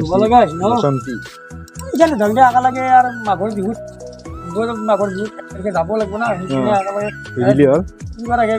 বসন্তী জানো ধৰি আগা লাগে আৰু মাঘৰ বিহুত মাঘৰ বিহুত এনেকৈ যাব লাগিব না সেইখিনি আগা লাগে বুজিলি হ'ল কিবা লাগে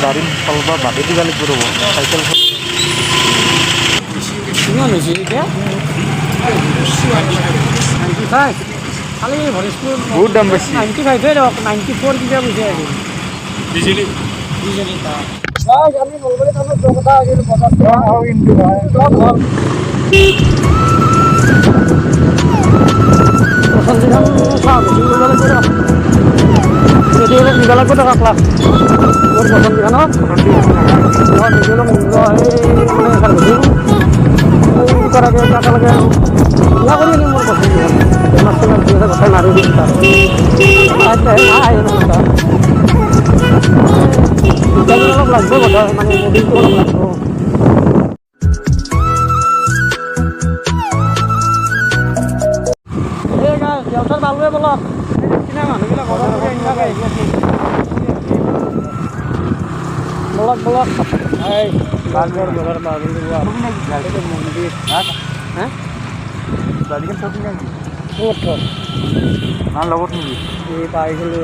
গাড়ী চলাব বাদে দিব লাগিব ৰ'ব চাইকেল কিমান হৈছে এতিয়া 95 খালি ভৰিছপুৰ বহুত দাম বেছি 95 দিয়ক 94 কিবা বুজি আহিল বিজেলি আমি নলবাৰী টাউনত যোৱা কথা আছিল বজাৰ কিন্তু পচন্দিখন চাওঁ বেছি কৰিব লাগিব যদি দিব লাগিব টকা ক্লাছ মোৰ পচন্দিখনত নিজেও মূল্য মানে চাৰ্ভিচিং কৰাকৈ একেলগে ইয়া কৰি আনিম মোৰ পচন্দিখন মাছ মাছ দি আছে গোটেই মাৰি দিম তাত অলপ লাগব বোধ মানে মবিলটো অলপ লাগব এই গাছ দেউতাৰ ভালুৱে বলক কিনা মানুহবিলাক ঘৰৰ পৰা এনেকুৱাকৈ আহি আছে বলক বলক এই বাঘৰ বজাৰ মন্দিৰ হা গাড়ীখন থবি নেকি ক'ত নাই লগত নেকি এই পাইছিলোঁ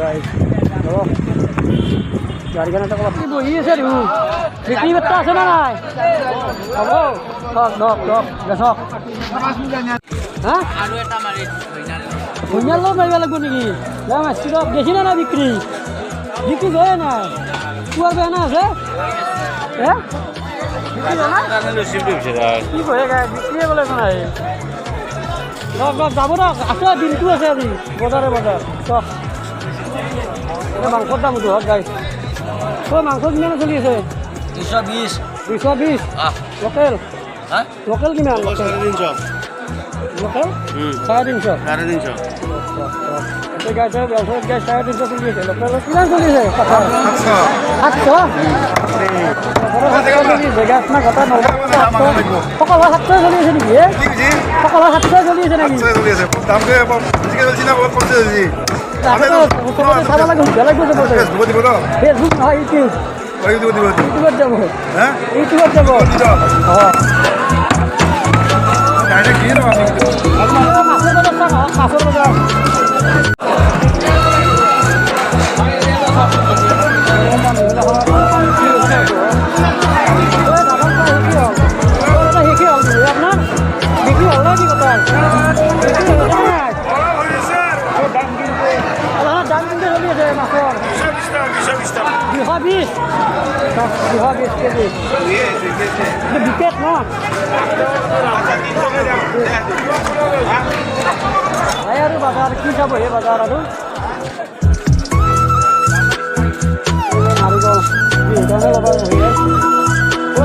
গাড়ীখন এটা অলপ বহি আছে দেখোন বিক্ৰী বাৰ্তা আছে নে নাই হ'ব ধক ধক গেছক হা আৰু এটা মাৰি ধুনীয়া লগ মাৰিব লাগিব নেকি মাছটো ধৰক দেখি নাই বিক্ৰী বিক্ৰী গৈয়ে নাই পুৱাৰ বেয়া না আছে হে কি কয় বিক্ৰীয়ে বোলে নাই ধৰক ধৰক যাব ধৰক আছে দিনটো আছে আজি বজাৰে বজাৰ চক মাংসৰ দাম ধৰক গাই মাংস কিমান চলি আছে 220 220 লোকেল লোকেল কিমান লোকেল 350 গাইছে ব্যবসায়িক গাই 350 চলি আছে লোকেল কিমান চলি আছে 700 জেগাত না কথা সকলো 700 চলি আছে নেকি সকলো 700 চলি আছে নেকি চাব লাগে ফেচবুক নহয় ইউটিউবত যাব ইউটিউবত যাব মাছৰ বজাৰ আপনাৰ বিক্ৰি হল না কি কথা দাম কিন্তু চলি আছে মাছৰ 220 কেজি বিকেট ন আৰু বজাৰ কি চাব এই বজাৰ আৰু নাৰিকল ল'ব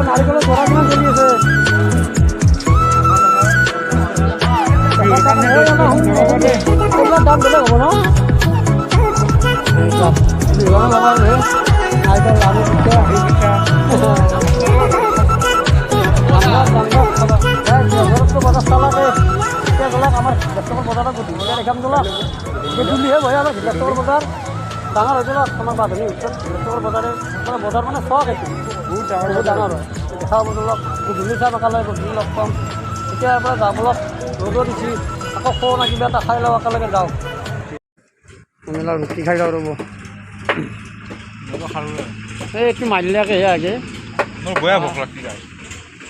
নাৰিকলৰ ধৰা কিমান চলি আছে দাম বেলেগ হ'ব ন বজাৰ চালাকে এতিয়া গ'লক আমাৰ ভিতৰৰ বজাৰত গধূলি দেখাম গ'লক গধূলিহে বহে আমাৰ ভিতৰৰ বজাৰ ডাঙৰ হৈ গ'লক আমাৰ বাঁধনি ভিতৰৰ বজাৰে মানে বজাৰ মানে চখ এইটো বহুত ডাঙৰ হয় দেখা পাব গ'লক গধূলি চাই একেলগে গধূলি লগ পাম এতিয়াৰ পৰা যাবলক ৰ'দো দিছি আকৌ খোৱা না কিবা এটা খাই লওঁ একেলগে যাওঁ আমি ৰুটি খাই যাওঁ ৰ'ব এইটো মাৰিলেকেহে আগে মোৰ বয়া ভোক লাগি যায়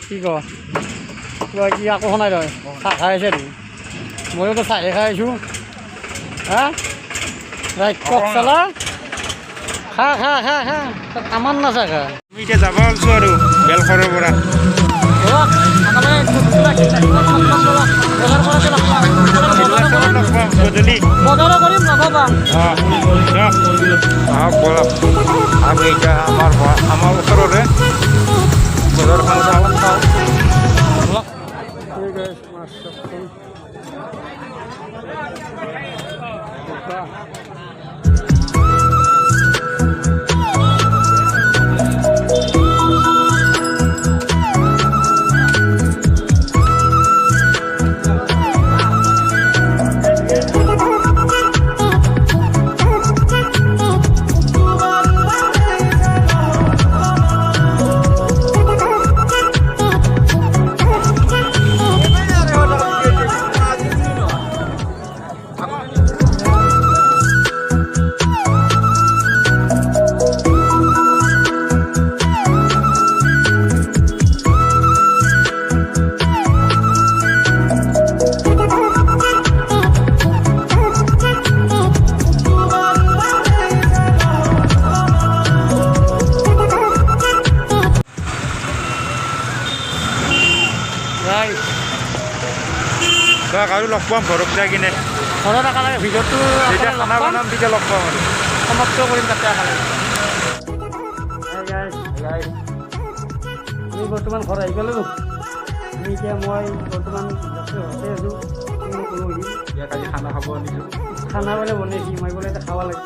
কি ক কিবা কি আকৌ শুনাই ৰয় চাহ খাই আছে তুমি ময়োতো চাহে খাই আছোঁ হা ৰাইট কক চালা খা খা খা খা কামান নাচা খা আমি এতিয়া যাব ওলছোঁ আৰু বেলখৰৰ পৰা বজাৰ কৰিম যাম আহক বলক আমি এতিয়া আমাৰ ওচৰৰে বজাৰখন চাওঁ বলক ঠিক আছে মাছ তাক আৰু লগ পাম ঘৰত যাই কিনে ঘৰত একেলগে ভিডিঅ'টো যেতিয়া খানা বনাম তেতিয়া লগ পাম আৰু সমাপ্ত কৰিম তাতে একেলগে আমি বৰ্তমান ঘৰ আহি পালোঁ আমি এতিয়া মই বৰ্তমান ঘৰতে আছোঁ কোনো ইয়াত আজি খানা খাব আনিছোঁ খানা বোলে বনাইছি মই বোলে এতিয়া খাব লাগিব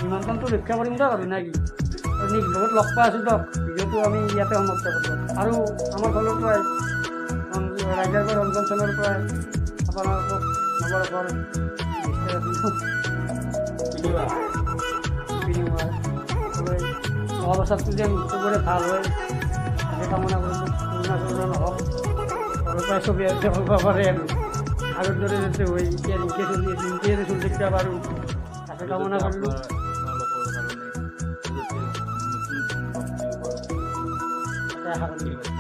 ইমানকণটো ৰক্ষা কৰিম দিয়ক আৰু নে কি আৰু নিজ লগত লগ পাই আছোঁ দিয়ক ভিডিঅ'টো আমি ইয়াতে সমাপ্ত কৰিম আৰু আমাৰ ফালৰ পৰাই ৰাইজাৰগড় ৰঞ্জন চেনেলৰ পৰাই আপোনালোকক নৱৰকৰ অৱস্থাটো যেন চবৰে ভাল হয় তাকে কামনা কৰিছোঁ কৰোণা চৰোণা নহওক ঘৰৰ পৰাই ছবি কৰিব পাৰে আৰু আগৰ দৰে যাতে হৈ এতিয়া ৰিংকে চলি আছে ৰিংকে চলি থাকিব পাৰোঁ তাকে কামনা কৰিলোঁ তাকে আশা কৰিলোঁ